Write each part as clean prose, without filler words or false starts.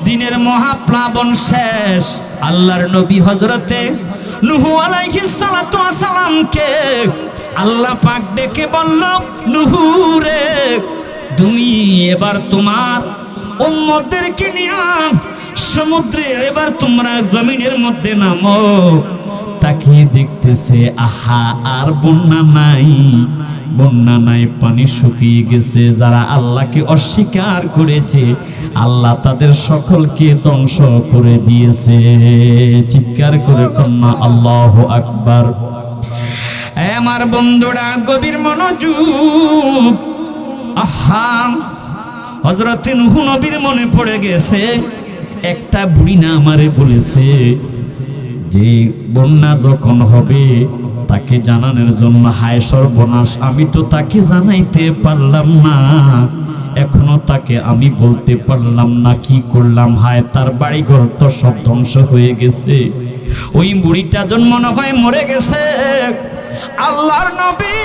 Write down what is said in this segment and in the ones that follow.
দিনের মহাপ্লাবন শেষ। আল্লাহর নবী হযরতে নূহ আলাইহিস সালাতু ওয়াস সালামকে আল্লাহ পাক ডেকে বলল, নূহ রে, তুমি এবার তোমার উম্মতদেরকে নিয়ে সমুদ্রে এবার তোমরা জমিনের মধ্যে নামো। তাকিয়ে দেখতেছে, আহা, আর বন্যা নাই, বন্যা নাই, পানি শুকিয়ে গেছে। যারা আল্লাহকে অস্বীকার করেছে আল্লাহ তাদের সকলকে ধ্বংস করে দিয়েছে। চিৎকার করে কন্যা আল্লাহু আকবার। আমার বন্ধুরা গভীর মনোযোগ। আহা, হযরত নূহ নবীর মনে পড়ে গেছে, একটা বুড়ি না আমারে বলেছে যে বন্যা যখন হবে তাকে জানানোর জন্য। হায় সর্বনাশ, আমি তো তাকে জানাইতে পারলাম না, এখনো তাকে আমি বলতে পারলাম না, কি করলাম। হায়, তার বাড়িঘর তো সব ধ্বংস হয়ে গেছে। ওই বুড়িটা জন মনে হয় মরে গেছে। আল্লাহর নবী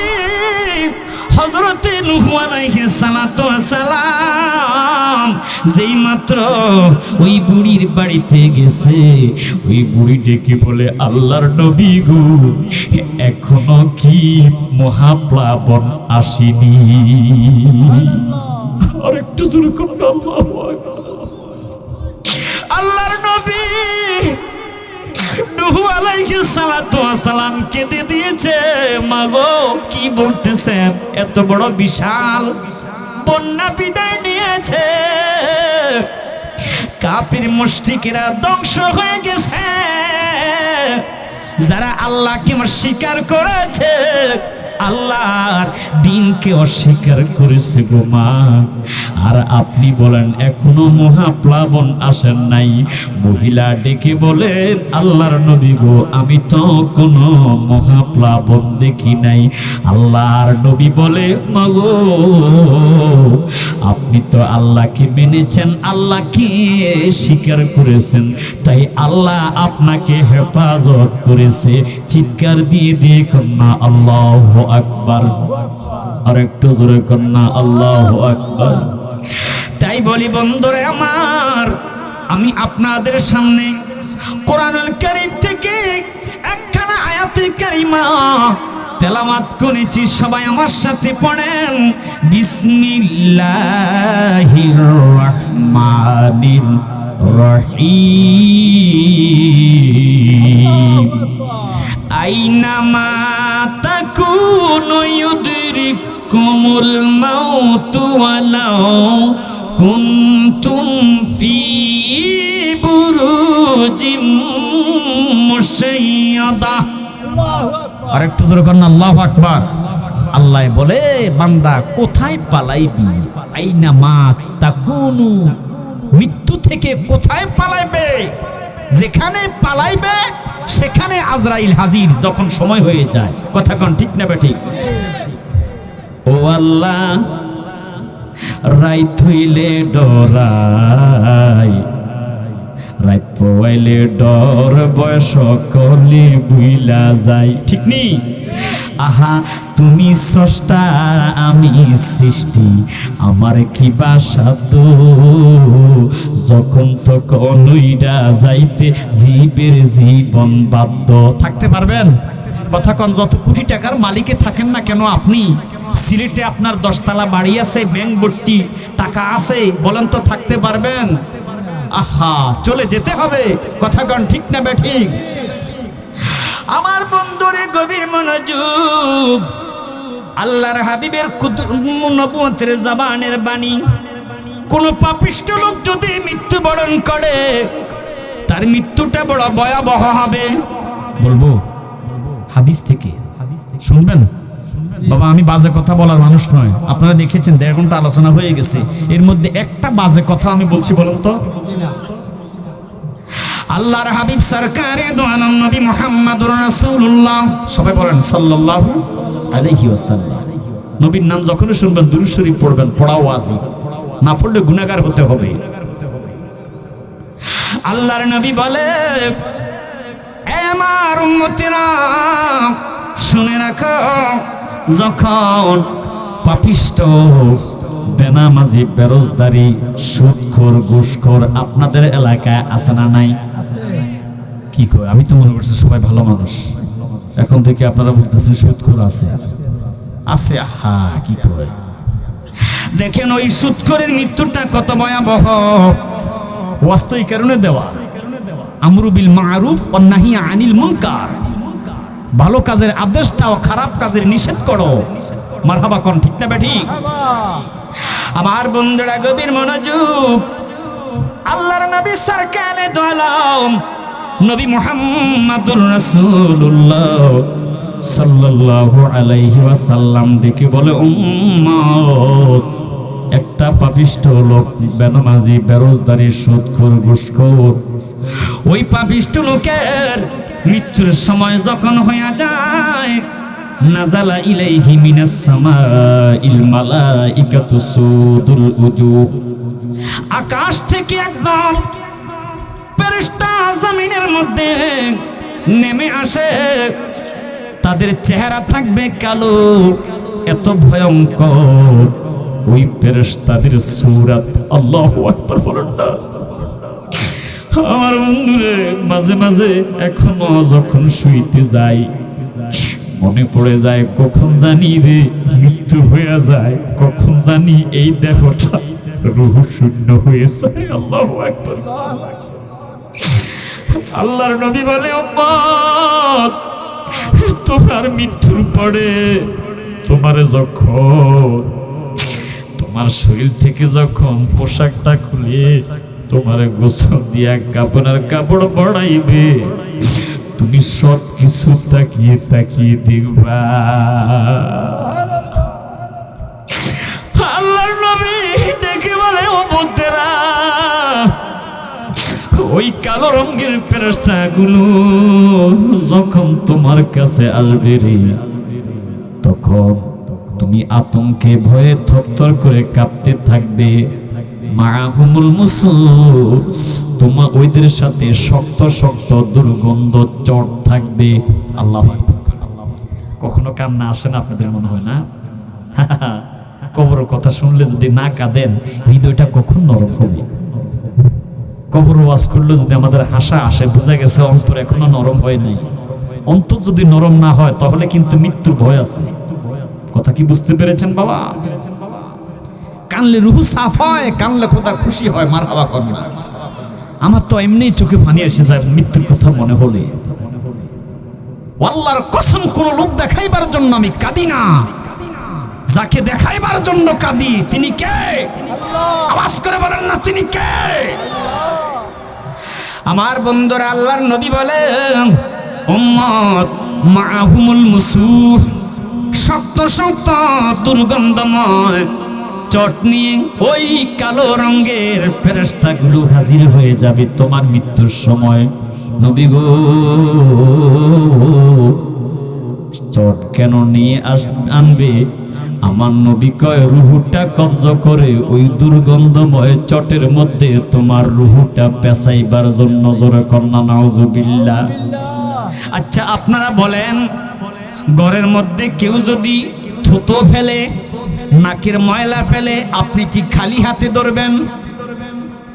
হযরতে নূহ আলাইহিস সালাতু ওয়াস সালাম যেই মাত্র ওই বুড়ির বাড়িতে গেছে, ওই বুড়ি ডেকে বলে, আল্লাহর নবী গো, এখনো কি মহাপ্লাবন আসেনি? আর একটু জোরে করুন আল্লাহু আকবার। আল্লাহর নবী নূহ আলাইহিস সালাতু ওয়াস সালাম কেঁদে দিয়েছে। মাগো, কি বলতেছেন? এত বড় বিশাল বন্যা বিদায় নিয়েছে, কাফির মুশরিকরা ধ্বংস হয়ে গেছে। যারা আল্লাহকে অস্বীকার করেছে, আল্লাহর দিনকে অস্বীকার করেছে গো মা। আর আপনি বলেন এখনো মহাপ্লাবন আসেন নাই। মহিলা ডেকে বলেন, আল্লাহর নবী গো, আমি তো কোনো মহাপ্লাবন দেখি নাই। আল্লাহর নবী বলে, মাগো, আপনি তো আল্লাহকে মেনেছেন, আল্লাহকে স্বীকার করেছেন, তাই আল্লাহ আপনাকে হেফাজত করেছে। চিৎকার দিয়ে দিয়ে কন্যা আল্লাহু আকবার। আর একটু জোরে কন্যা আল্লাহু আকবার। তাই বলি বন্ধুরে আমার, আমি আপনাদের সামনে কোরআনুল কারীম থেকে একখানা আয়াতে কারিমা তেলাওয়াত করেছি। সবাই আমার সাথে পড়েন, বিসমিল্লাহির রহমানির রহিম। আইনামা তাকুনু ইউদরিকুমুল মাউতু ওয়ালাউ কুনতুম ফি বুরুজিম মুশাইয়াদা। আর একটু জোরে করেন আল্লাহু আকবার। আল্লাহ বলে, বান্দা কোথায় পালাইবি? আইনামা তাকুনু, মৃত্যু থেকে কোথায় পালাইবে? যেখানে পালাইবে সেখানে আজরাইল হাজির যখন সময় হয়ে যায়। কথা কোন ঠিক না বেঠিক? ও আল্লাহ, রাইত হইলে ডরাই, রাইত পোয়াইলে ডর, বয়স করলে বুইলা যায়। ঠিক নি? আহা, তুমি স্রষ্টা, আমি সৃষ্টি, আমার কি বাসাধ্য? যখন তখন উইড়া যাইতে জীবের জীবন বাধ্য। থাকতে পারবেন? কথা কন, যত কোটি টাকার মালিকে থাকেন না কেন আপনি, সিলেটে আপনার 10 তলা বাড়ি আছে, ব্যাংক ভর্তি টাকা আছে, বলেন তো থাকতে পারবেন? আহা, চলে যেতে হবে। কথা কন ঠিক না বেঠিক? আমার বন্ধুরে গভীর মনোযোগ। আল্লাহর হাবিবের নবুয়তের জবানের বাণী। কোন পাপিষ্ঠ লোক যদি মৃত্যুবরণ করে, তার মৃত্যুটা বড় ভয়াবহ হবে। বলবো হাদিস থেকে, শুনবেন বাবা? আমি বাজে কথা বলার মানুষ নয়। আপনারা দেখেছেন 1.5 ঘন্টা আলোচনা হয়ে গেছে, এর মধ্যে একটা বাজে কথা আমি বলছি বলুন তো? আল্লাহর হাবিব সরকারে দো আলম নবী মুহাম্মদুর রাসূলুল্লাহ, সবাই বলেন সাল্লাল্লাহু আলাইহি ওয়াসাল্লাম। নবীর নাম যখন শুনবেন দুরূদ শরীফ পড়বেন, পড়াও ওয়াজিব, না পড়লে গুনাহগার হতে হবে। আল্লাহর নবী বলে, এ আমার উম্মতেরা শুনে রাখো, যখন পাপিষ্ঠ বেনামাজি, বেরোজগারি, সুদখোর, ঘুষখোর আপনাদের এলাকায় আছে না নাই? কি কয়? আমি তো মনে করছি সবাই ভালো মানুষ, এখন থেকে আপনারা বলতেছেন সুদখোর আছে। আছে, হা কি কয়? দেখেন ওই সুদখোরের মৃত্যুটা কত ভয়াবহ। ওয়াস্ত এই কারণে দেওয়া, আমরু বিল মারুফ ওয়ান নাহি আনিল মুনকার, ভালো কাজের আদেশ দাও, খারাপ কাজের নিষেধ করো। মারহাবা কোন, ঠিক না বেঠিক? আমার বন্ধুরা গভীর মনোযোগ। আল্লাহর নবী সরকারে দো আলম নবী মুহাম্মদুর রাসূলুল্লাহ সাল্লাল্লাহু আলাইহি ওয়াসাল্লাম ডেকে বলে, উম্মত, একটা পাপিষ্ঠ লোক, বেনামাজি, বেরোজগারি, সুদখোর, ঘুষখোর, ওই পাপিষ্ঠ লোকের মৃত্যুর সময় যখন হয়ে যায়, নাজালা ইলাইহি মিনাস সামাইল মালাইকাতু সুদুল উজুহ, আকাশ থেকে একদম ফেরেশতা জমিনের মধ্যে নেমে আসে। তাদের চেহারা থাকবে কালো, এত ভয়ঙ্কর ওই ফেরেশতাদের সূরত। আল্লাহু আকবার বলেন না। আমার বন্ধুরে, মাঝে মাঝে এখনো যখন শুইতে যাই মনে পড়ে যায়, কখন জানি রে মৃত্যু হয়ে যায়, কখন জানি এই দেহটা রূহ শূন্য হয়ে যায়। আল্লাহু আকবার। আল্লাহর নবী বলে, উম্মত, তোমার মৃত্যুর পরে তোমারে যখন তোমার শরীর থেকে যখন পোশাকটা খুলে তোমারে গোসল দিয়া কাপড়ের কাপড় বড়াইবে, তুমি সব কিছু তাকিয়ে তাকিয়ে দেখবা। আল্লাহর নবী দেখে বলে, ও বন্ধুরা, ওই কালো রঙের ফেরেশতাগুলো যখন তোমার কাছে আসবে রে, তখন তুমি আতঙ্কে ভয়ে থরথর করে কাঁপতে থাকবে। মাহুমুল মুসুর, তোমার ওইদের সাথে শক্ত শক্ত দুর্গন্ধ চট থাকবে। আল্লাহু আকবার। কখনো কান্না আসে না আপনাদের, মনে হয় না? কবরের কথা শুনলে যদি না কাঁদেন, হৃদয়টা কখন নরম হবে? কবর ওয়াজ করলে যদি আমাদের হাসা আসে, বোঝা গেছে অন্তর এখনো নরম হয় নাই। অন্তর যদি নরম না হয় তাহলে কিন্তু মৃত্যুর ভয় আছে। কথা কি বুঝতে পেরেছেন বাবা? কানলে রুহু সাফ হয়, কানলে খোদা খুশি হয়। মারহাবা কর না। আমার তো এমনি চোখে পানি এসে যায় মৃত্যুর কথা মনে হলে। আল্লাহর কসম, কোন লোক দেখাইবার জন্য আমি কাঁদি না, যাকে দেখাইবার জন্য কাঁদি তিনি কে? আওয়াজ করে বলেন না, তিনি কে? আমার বন্ধুরা, আল্লাহর নবী বলেন, উম্মত, মাহুমুল মুসুহ, শক্ত শক্ত দুর্গন্ধময় চট নিয়ে ওই কালো রঙের ফেরেশতাগুলো হাজির হয়ে যাবে তোমার মৃত্যুর সময়। নবী গো, চট কেন নিয়ে আনবে? আমার নবী কয়, রুহুটা কবজা করে ওই দুর্গন্ধময় চটের মধ্যে তোমার রুহুটা পেঁচাইবার জন্য। জোরে কন্যা নাউজুবিল্লাহ। আচ্ছা আপনারা বলেন, ঘরের মধ্যে কেউ যদি থুতো ফেলে, নাকের ময়লা ফেলে, আপনি কি খালি হাতে ধরবেন?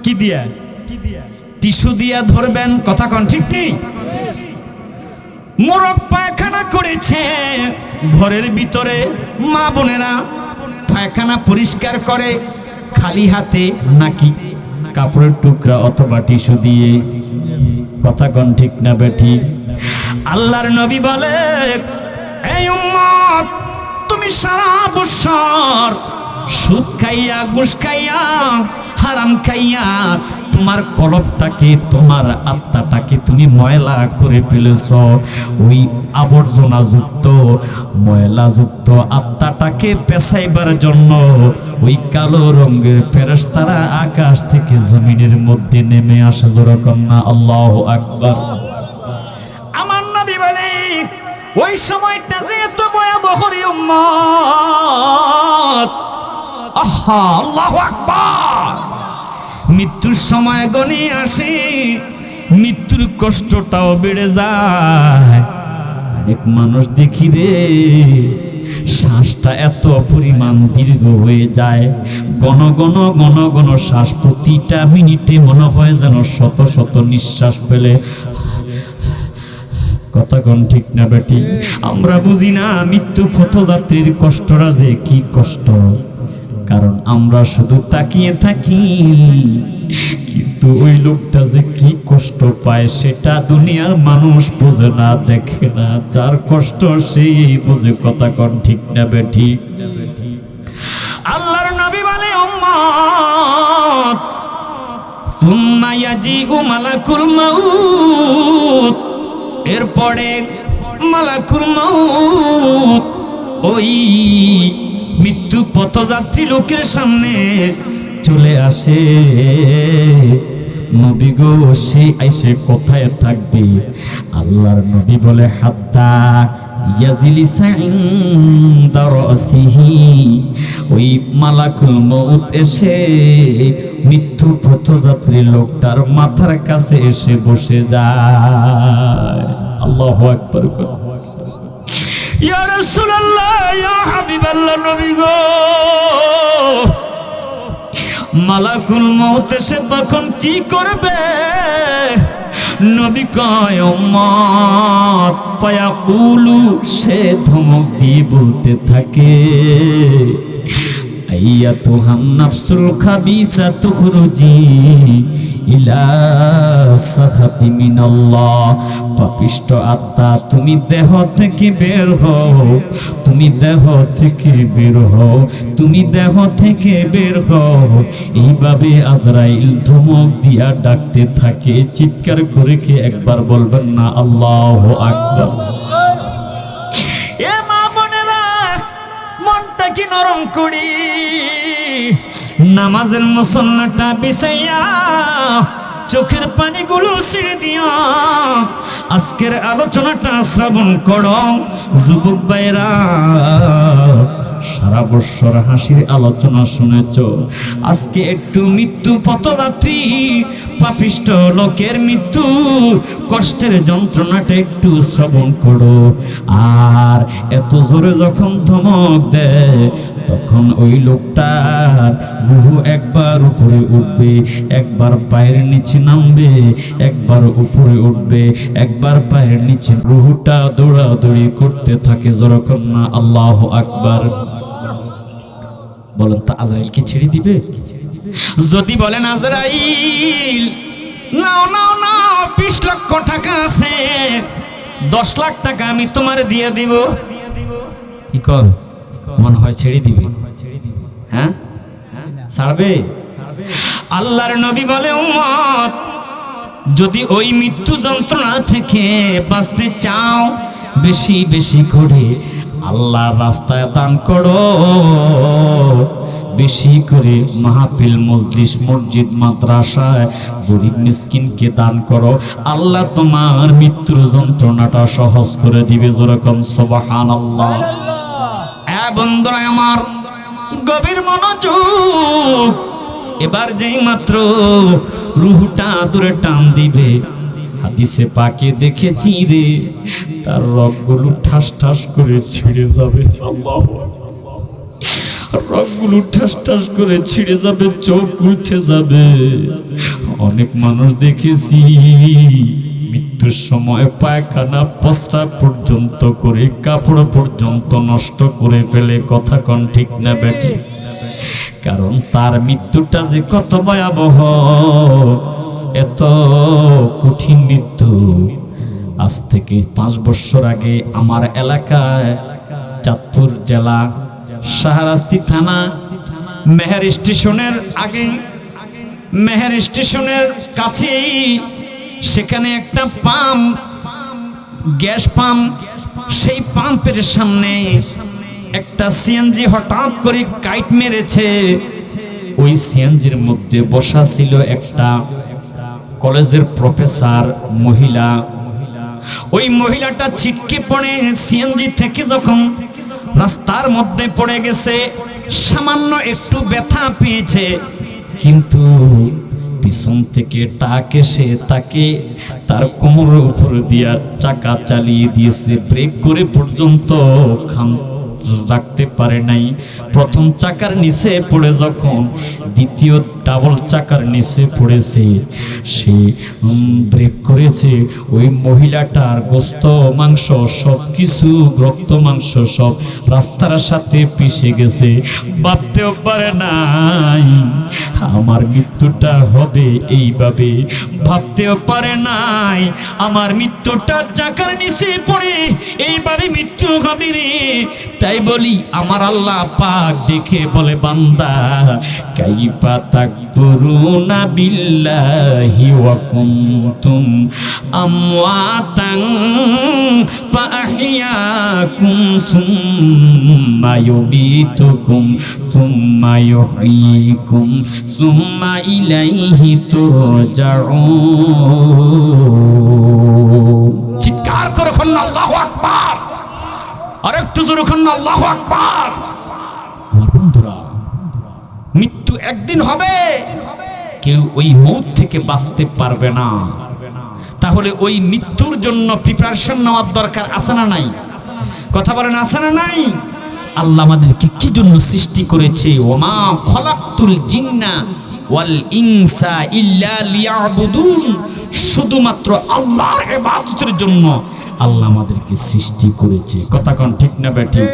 কি দিয়া? টিস্যু দিয়া ধরবেন? কথা কোন ঠিক নেই? মোরগ পায়খানা করেছে ঘরের ভিতরে, মা বোনেরা পায়খানা পরিষ্কার করে খালি হাতে নাকি কাপড়ের টুকরা অথবা টিস্যু দিয়ে? কথা কোন ঠিক না বেঠিক? আল্লাহর নবী বলে, এই উম্মত, তুমি সারা বছর সুদ খাইয়া, ঘুষ খাইয়া, হারাম খাইয়া তোমার কলবটাকে, তোমার আত্মাটাকে তুমি ময়লা করে ফেলেছ। ওই আবর্জনা যুক্ত, ময়লা যুক্ত আত্মাটাকে পেছাইবার জন্য ওই কালো রঙের ফেরেশতারা আকাশ থেকে জমিনের মধ্যে নেমে আসে। জোরে কন্যা আল্লাহু আকবার। আমার নবী বলে, ওই সময়টা যে এত ভয়াবহ রে উম্মত, আহা, আল্লাহু আকবার। মৃত্যুর সময় গনে আসে, মৃত্যুর কষ্টটাও বেড়ে যায়। এক মানুষ দেখি রে, শ্বাসটা এত পরিমাণ দীর্ঘ হয়ে যায়, ঘন ঘন ঘন ঘন শ্বাস, প্রতিটা মিনিটে মনে হয় যেন শত শত নিঃশ্বাস ফেলে। কথা কোন ঠিক না বেটি? আমরা বুঝি না মৃত্যু পথযাত্রীর কষ্টটা যে কি কষ্ট, কারণ আমরা শুধু তাকিয়ে থাকি, কিন্তু ওই লোকটা যে কি কষ্ট পায় সেটা দুনিয়ার মানুষ বোঝে না, দেখে না। যার কষ্ট সেই বোঝে। কথা কোন ঠিক না বেটি? আল্লাহর নবী বলে, উম্মত সুম্মা ইয়াজিউ মালাকুল মাউত, এরপরে মালাকুল মাউত ওই মৃত্যু পথযাত্রী লোকের সামনে চলে আসে। নবী গো, সে আইসে কোথায় থাকবে? আল্লাহর নবী বলে, হাত্তা ইয়াজলিসা ইনদা রাসিহি, ওই মালাকুল মউত এসে মৃত্যু পথযাত্রী লোকটার মাথার কাছে এসে বসে যায়। আল্লাহু আকবার। ইয়া রাসূলুল্লাহ, ইয়া হাবিবাল্লাহ, নবী গো, মালাকুল মউত এসে তখন কি করবে? নবী কয়, উম্মত পায়াকুলু, সে ধমক দিয়ে বলতে থাকে, আইয়াতুহান নাফসুল খাবিসা তুখরুজি ইলা সাখাতি মিনাল্লাহ, পাপিষ্ট আত্মা তুমি দেহ থেকে বের হও, তুমি দেহ থেকে বের হও, তুমি দেহ থেকে বের হও। এইভাবে আজরাইল ধমক দিয়া ডাকতে থাকে। চিৎকার করে কি একবার বলবেন না আল্লাহু আকবার? এ মা বোনেরা, মনটা কি নরম করি, নামাজের মুসল্লাটা বিছাইয়া চোখের পানিগুলো ছেড়ে দিয়া আজকের আলোচনাটা শ্রবণ করো। যুবক ভাইরা, সারা বছর হাসির আলোচনা শুনেছ, আজকে একটু মৃত্যু পথযাত্রী পাপিষ্ট লোকের মৃত্যু কষ্টের যন্ত্রণাটা একটু শ্রবণ করো। আর এত জোরে যখন ধমক দেয়, তখন ওই লোকটার রুহু একবার উপরে উঠবে, একবার পায়ের নিচে নামবে, একবার উপরে উঠবে, একবার পায়ের নিচে। রুহুটা দৌড়াদৌড়ি করতে থাকে। যেরকম না আল্লাহু আকবার। বলেন তো, আজরাইল কি ছেড়ে দিবে? যদি বলেন আজরাইল নাও নাও নাও, 20 লক্ষ টাকা আছে, 10 লাখ টাকা আমি তোমার দিয়ে দিব, কি কর? মনে হয় ছেড়ে দিবে? হ্যাঁ, ছাড়বে? আল্লাহর নবী বলে, উম্মত যদি ওই মৃত্যু যন্ত্রণা থেকে বাঁচতে চাও, বেশি বেশি করে আল্লাহর রাস্তায় দান করো, বেশি করে মাহফিল, মজলিস, মসজিদ, মাদ্রাসায় গরিব মিসকিনকে দান করো। আল্লাহ তোমার মৃত্যুর যন্ত্রণাটা সহজ করে দিবে। যেরকম সুবহানাল্লাহ। বন্ধুরা আমার, গভীর মনোযোগ। এবার যেই মাত্র রুহটা দূরে টান দিবে, হাদিসে পাকে দেখেছি রে, তার রগগুলো ঠাস ঠাস করে ছিঁড়ে যাবে। আল্লাহু আকবার। রগগুলো ঠাস ঠাস করে ছিঁড়ে যাবে, চোখ উঠে যাবে। অনেক মানুষ দেখেছি মৃত্যুর সময় পায়খানা, প্রস্রাব পর্যন্ত করে, কাপড় পর্যন্ত নষ্ট করে ফেলে। কথা কোন ঠিক না বেটি? কারণ তার মৃত্যুটা যে কত ভয়াবহ, এত কঠিন মৃত্যু। আজ থেকে 5 বছর আগে আমার এলাকায়, চাঁদপুর জেলা, শাহরাস্তি থানা, মেহের স্টেশনের আগে, মেহের স্টেশনের কাছেই, সেখানে একটা পাম্প, গ্যাস পাম্প, সেই পাম্পের সামনে একটা সিএনজি হঠাৎ করে কাইট মেরেছে। ওই সিএনজির মধ্যে বসা ছিল একটা কলেজের প্রফেসর মহিলা। ওই মহিলাটা ছিটকে পড়ে সিএনজি থেকে যখন রাস্তার মধ্যে পড়ে গেছে, সামান্য একটু ব্যথা পেয়েছে, কিন্তু পিছন থেকে টাক এসে তাকে তার কোমরের উপর দিয়া চাকা চালিয়ে দিয়েছে। ব্রেক করে পর্যন্ত রাখতে পারে নাই। প্রথম চাকার নিচে পড়ে যখন দ্বিতীয় ডাবল চাকার নিচে পড়েছে, সে ব্রেক করেছে, ওই মহিলাটার গোস্ত মাংস সব কিছু, রক্ত মাংস সব রাস্তার সাথে পিষে গেছে। ভাবতেও পারে নাই আমার মৃত্যুটা হবে এইভাবে, ভাবতেও পারে নাই আমার মৃত্যুটা চাকার নিচে পড়ে এইভাবে মৃত্যু হবে রে। তাই বলি আমার আল্লাহ পাক দেখে বলে, বান্দা কাইফা তাকফুরুনা বিল্লাহি ওয়া কুনতুম আমওয়াতান ফাআহইয়াকুম সুম্মা ইউমীতুকুম সুম্মা ইউহয়িকুম সুম্মা ইলাইহি তুরজাউন। চিৎকার করে বলুন আল্লাহু আকবার, আর একটু জোরে বলুন আল্লাহু আকবার। আমার বন্ধুরা, মৃত্যু একদিন হবে, কেউ ওই মৌত থেকে বাঁচতে পারবে না। তাহলে ওই মৃত্যুর জন্য প্রিপারেশন নেওয়ার দরকার আছে না নাই? কথা বলেন, আছে না নাই? আল্লাহ আমাদেরকে কি জন্য সৃষ্টি করেছে? ওমা খলাকতুল জিন্না ওয়াল ইনসা ইল্লা লিয়াবুদুন, শুধুমাত্র আল্লাহর ইবাদতের জন্য আল্লাহ আমাদেরকে সৃষ্টি করেছে। কথা কোন ঠিক না বেঠিক?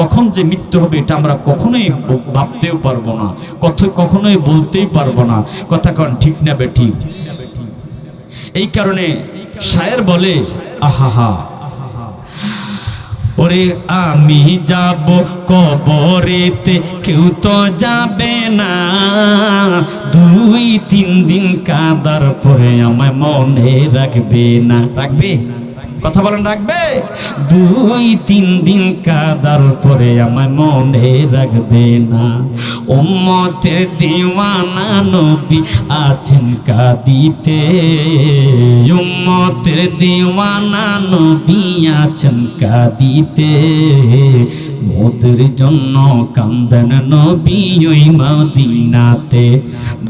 কখন যে মৃত্যু হবে এটা আমরা কখনোই ভাবতেও পারবো না, কখনোই বলতেই পারবো না। কথা কোন ঠিক না বেঠিক? এই কারণে শায়ের বলে, আহা ওরে আমি যাব কবরেতে, কেউ তো যাবে না, 2-3 দিন কাঁদার পরে আমায় মনে রাখবে না। রাখবে? কথা বলেন, রাখবে? 2-3 দিন কাঁদার পরে আমায় মনে রাখবে না। উম্মতের দিওয়ানা নবী আছেন কাঁদিতে, উম্মতের দিওয়ানা নবী আছেন কাঁদিতে, মোদের জন্য কান্দেন নবী ওই মদিনাতে।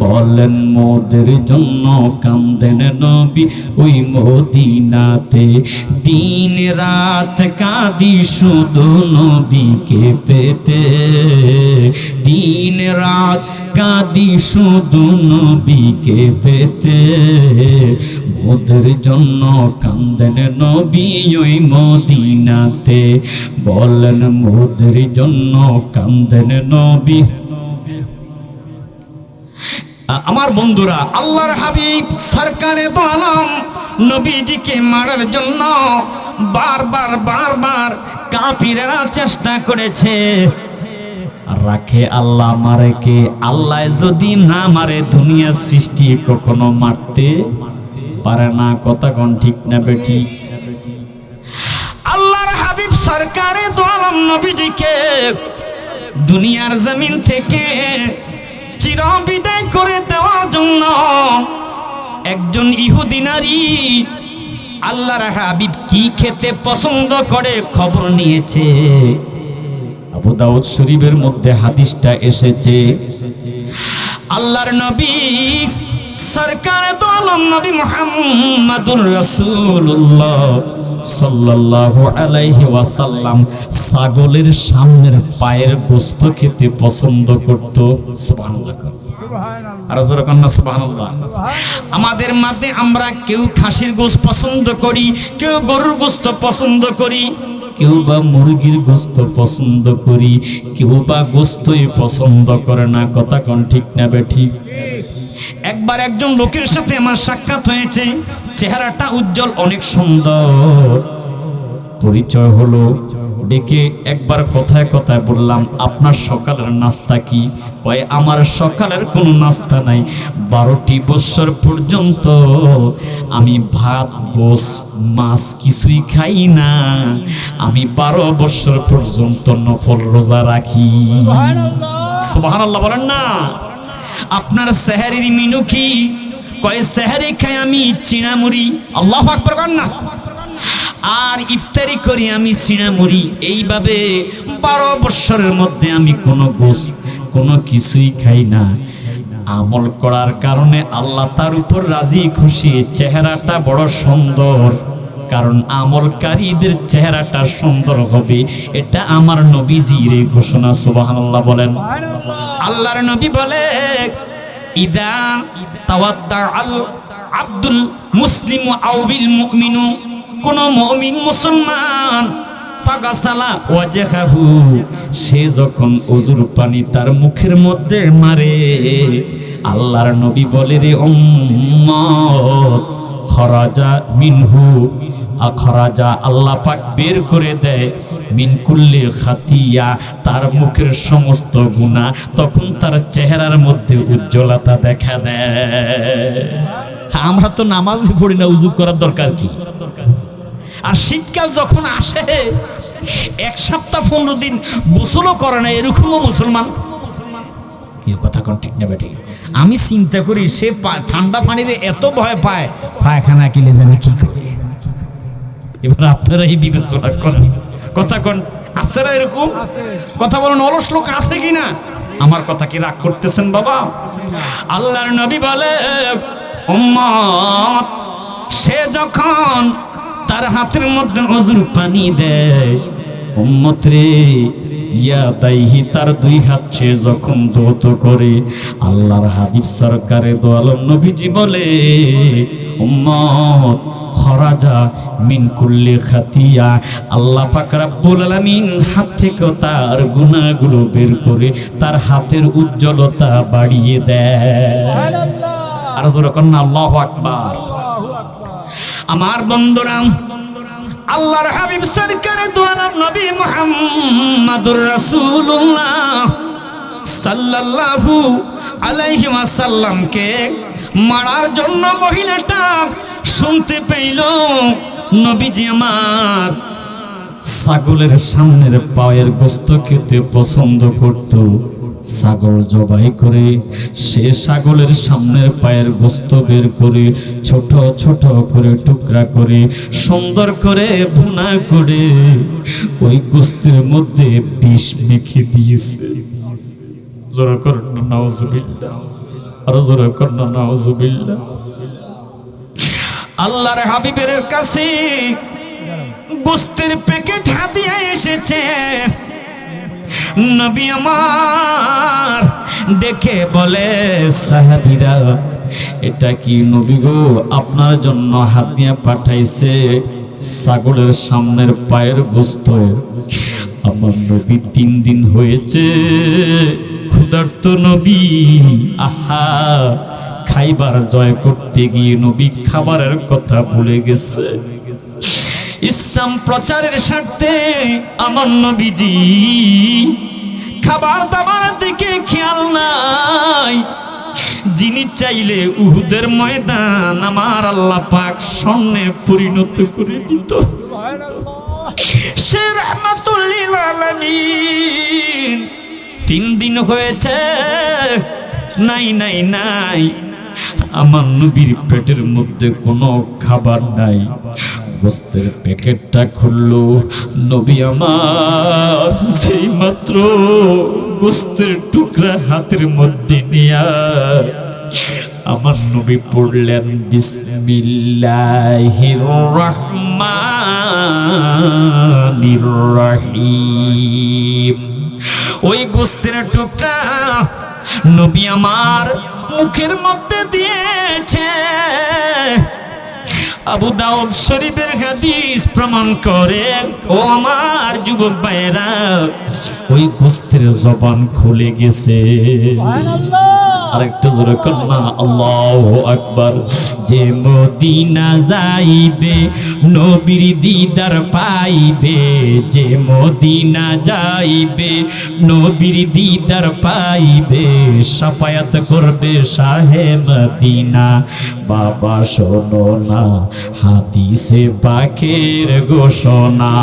বলেন মোদের জন্য কান্দেন নবী ওই মদিনাতে। দিন রাত কাঁদি শুধু নবীকে পেতে, দিন রাত কাঁদি শুধু নবীকে পেতে, মোদের জন্য কান্দেন নবী ওই মদিনাতে। বলেন মোদের জন্য কান্দেন নবী। আমার বন্ধুরা, আল্লাহর হাবিব সরকারে দো আলম নবীজিকে মারার জন্য বারবার কাফিরেরা চেষ্টা করেছে। রাখে আল্লাহ, মারে কে? আল্লাহ যদি না মারে দুনিয়ার সৃষ্টি কখনো মারতে পারে না। কথা কোন ঠিক না বেটি? আল্লাহর হাবিব সরকারে দো আলম নবীজিকে দুনিয়ার জমিন থেকে চিরবিদায় করে দেওয়ার জন্য একজন ইহুদি নারী আল্লাহর হাবিব কি খেতে পছন্দ করে খবর নিয়েছে। আবু দাউদ শরীফের মধ্যে হাদিসটা এসেছে। আল্লাহর নবী সরকার দো আলম নবী মুহাম্মাদুর রাসূলুল্লাহ সাল্লাল্লাহু আলাইহি ওয়াসাল্লাম ছাগলের সামনের পায়ের গোশত খেতে পছন্দ করত। সুবহানাল্লাহ, আর জোরে কন্না সুবহানাল্লাহ। আমাদের মধ্যে আমরা কেউ খাসির গোশত পছন্দ করি, কেউ গরুর গোশত পছন্দ করি, কেউ বা মুরগির গোশত পছন্দ করি, কেউ বা গোশতই পছন্দ করে না। কথা কোন ঠিক না বেঠিক? একবার একজন লোকের সাথে আমার সাক্ষাৎ হয়েছে, চেহারাটা উজ্জ্বল, অনেক সুন্দর। পরিচয় হলো, ডেকে একবার কথায় কথায় বললাম, আপনার সকালের নাস্তা কি? ওই আমার সকালের কোনো নাস্তা নাই, 12টি বছর পর্যন্ত আমি ভাত গোস মাছ কিছুই খাই না, আমি 12 বছর পর্যন্ত নফল রোজা রাখি। সুবহানাল্লাহ বলেন না? আপনার সেহরির মেনু কি? কয় সেহরি খাই আমি চিনামুড়ি। আল্লাহু আকবার বলেন না? আর ইফতারি করি আমি চিনামুড়ি। এইভাবে 12 বছরের মধ্যে আমি কোনো গোশত কোনো কিছুই খাই না। আমল করার কারণে আল্লাহ তার উপর রাজি খুশি, চেহারাটা বড় সুন্দর, কারণ আমলকারীদের চেহারাটা সুন্দর হবে, এটা আমার নবীজির ঘোষণা। সুবহানাল্লাহ বলেন। আল্লাহর নবী বলে, ইদা তাওয়াদ্দা আল আব্দুল মুসলিম আও বিল মুমিনু, কোন মুমিন মুসলমান ফাগাসালা ওয়াজহাহু, সে যখন ওযুর পানি তার মুখের মধ্যে মারে, আল্লাহর নবী বলে, রে উম্মত, খরাজা মিনহু, আখরাজা, আল্লাহ পাক বের করে দেয়, মিন কুল্লি খাতিয়া, তার মুখের সমস্ত গুনাহ, তখন তার চেহারার মধ্যে উজ্জ্বলতা দেখা দেয়। আমরা তো নামাজই পড়ি না, উযু করার দরকার কি? আর শীতকাল যখন আসে, 1 সপ্তাহ 15 দিন গোসলও করে না, এরকমও মুসলমান। কি কথা কোন ঠিক না বেঠিক? আমি চিন্তা করি, সে ঠান্ডা পানিতে এত ভয় পায়, পায়খানা কিলে জানে কি করে। এবার আপনারা এই বিবেচনা করেন, কথা কোন আছে না এরকম? কথা বলেন, অলস লোক আছে কিনা? আমার কথা কি রাগ করতেছেন বাবা? আল্লাহর নবী বলে, উম্মত, সে যখন তার হাতের মধ্যে ওযুর পানি দেয়, উম্মত রে, ইয়া দাইহি, তার 2 হাত সে যখন ধৌত করে, আল্লাহর হাবিব সরকারে দো আলম নবীজি বলে, উম্মত, খরাজা মিন কুল্লি খাতিয়া, আল্লাহ পাক রব্বুল আলামিন হাত থেকে তার গুনাহগুলো বের করে তার হাতের উজ্জ্বলতা বাড়িয়ে দেয়। সুবহানাল্লাহ। আর জোরে কন্না আল্লাহু আকবার। আমার বন্ধুরা, আল্লাহর হাবিব সরকারে দো আলম নবী মুহাম্মাদুর রাসূলুল্লাহ সাল্লাল্লাহু আলাইহি ওয়াসাল্লামকে মারার জন্য মহিলাটা শুনতে পেল, নবীজি আমার ছাগলের সামনের পায়ের গোশত খেতে পছন্দ করত। ছাগল জবাই করে সে ছাগলের সামনের পায়ের গোশত বের করে ছোট ছোট করে টুকরা করে সুন্দর করে ভুনা করে ওই গোশতের মধ্যে বিষ মেখে দিয়েছে। জোরে করুন নাউজুবিল্লাহ, আর জোরে করুন নাউজুবিল্লাহ। আল্লাহর হাবিবের কাছে গোশতের প্যাকেট হাদিয়া এসেছে। নবী আমার দেখে বলে, সাহাবীরা, এটা কি নবী গো, আপনার জন্য হাদিয়া পাঠাইছে ছাগলের সামনের পায়ের গোশত। আমার নবী 3 দিন হয়েছে ক্ষুধার্ত নবী, আহা, খাইবার জয় করতে গিয়ে নবী খাবারের কথা ভুলে গেছে। ইসলাম প্রচারের স্বার্থে আমার নবীজি খাবার দাবার দিকে খেয়াল নাই। যিনি চাইলে উহুদের ময়দান আমার আল্লাহ পাক স্বর্ণে পরিণত করে দিত। সে রাহমাতুল লিল আলামিন 3 দিন হয়েছে, নাই নাই নাই, আমার নবীর পেটের মধ্যে কোনো খাবার নাই। গোশতের প্যাকেটটা খুললো, নবী আমার সেই মাত্র গোশতের টুকরা হাতের মধ্যে নিয়া আমার নবী পড়লেন, বিসমিল্লাহির রহমানির রহিম। ওই গোশতের টুকরা নবী আমার মুখের মধ্যে দিয়েছে। আবু দাউদ শরীফের হাদিস প্রমাণ করে, ও আমার যুবক ভাইরা, ওই গোশতের জবান খুলে গেছে। সুবহানাল্লাহ। আরেকটু জোরে কন্না আল্লাহু আকবার। যে মদিনা যাইবে নবীর দিদার পাইবে, যে মদিনা যাইবে নবীর দিদার পাইবে, শাফায়াত করবে শাহে মদিনা। বাবা শোনো না হাদিসে পাকের ঘোষণা,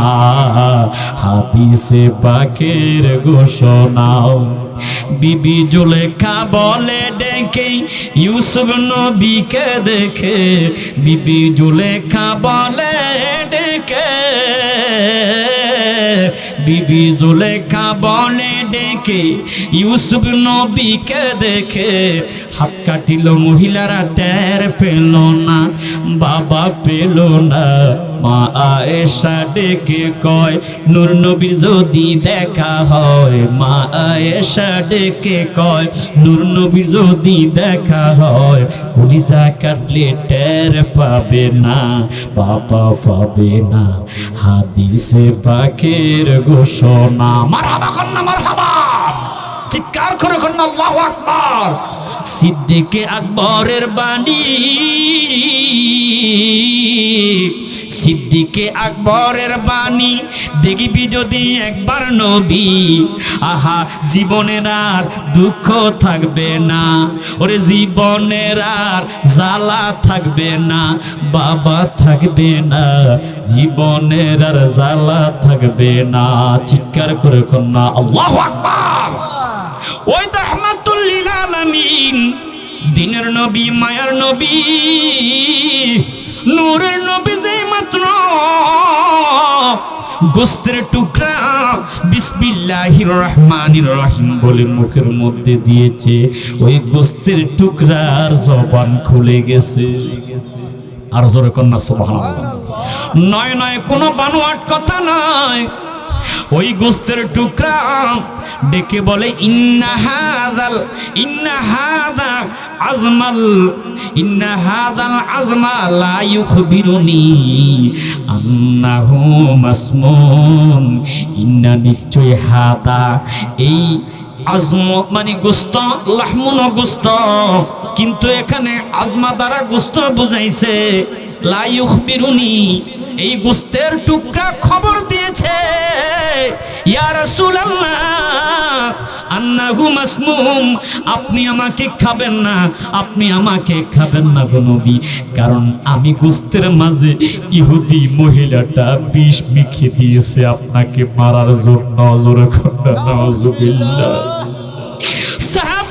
হাদিসে পাকের ঘোষণা। বিবি জুলেখা বলে ডেকে ইউসুফ নবীকে দেখে, বিবি জুলেখা বলে ডেকে বিবি জুলেখা বলে ডেকে ইউসুফ নবীকে দেখে হাত কাটিল মহিলারা, টের পেল না, বাবা পেল না। মা আয়েশা ডেকে কয় নূর নবীর যদি দেখা হয়, মা আয়েশা ডেকে কয় নূর নবীর যদি দেখা হয়, কলিজা কাটলে টের পাবে না, বাবা পাবে না। হাদিসে পাকের ঘোষণা। মারহাবা কন্যা মারহাবা, চিৎকার করে কন্যা আল্লাহু আকবার। সিদ্দিকে আকবরের বাণী, সিদ্দিকে আকবরের বাণী, দেখবি যদি একবার নবী, আহা জীবনের আর দুঃখ থাকবে না, ওরে জীবনের আর জ্বালা থাকবে না, বাবা থাকবে না, জীবনের আর জ্বালা থাকবে না। চিৎকার করে কন্যা আল্লাহু আকবার। ওই রাহমাতুল লিল আলামিন, দিনের নবী, মায়ার নবী, নূরের নবী, যে মাত্র গোস্তের টুকরা বিসমিল্লাহির রহমানির রহিম বলে মুখের মধ্যে দিয়েছে, ওই গোস্তের টুকরার জবান খুলে গেছে। আর জোরে কন্যা সুবহানাল্লাহ। নয় নয়, কোনো বানোয়াট কথা নয়। ওই গোস্তের টুকরা ডেকে বলে ইন্না হাযা আজমা লা ইউখবিরুনি আন্নাহু মাসমুন। ইন্না নিশ্চয় হাদা, এই আজম মানে গোস্ত, লাহমুন গোস্ত, কিন্তু এখানে আজমা দ্বারা গোস্ত বুঝাইছে। লা ইউখবিরুনি, এই গোস্তের টুকরা খবর দিয়েছে, ইয়া রাসূলুল্লাহ আন্নাহু মাসমুম, আপনি আমাকে খাবেন না, আপনি আমাকে খাবেন না গো নবী, কারণ আমি গোস্তের মাঝে ইহুদি মহিলাটা বিষ মিশিয়ে দিয়েছে আপনাকে মারার জন্য। জোরে কন্যা নাউজুবিল্লাহ। সাহাবা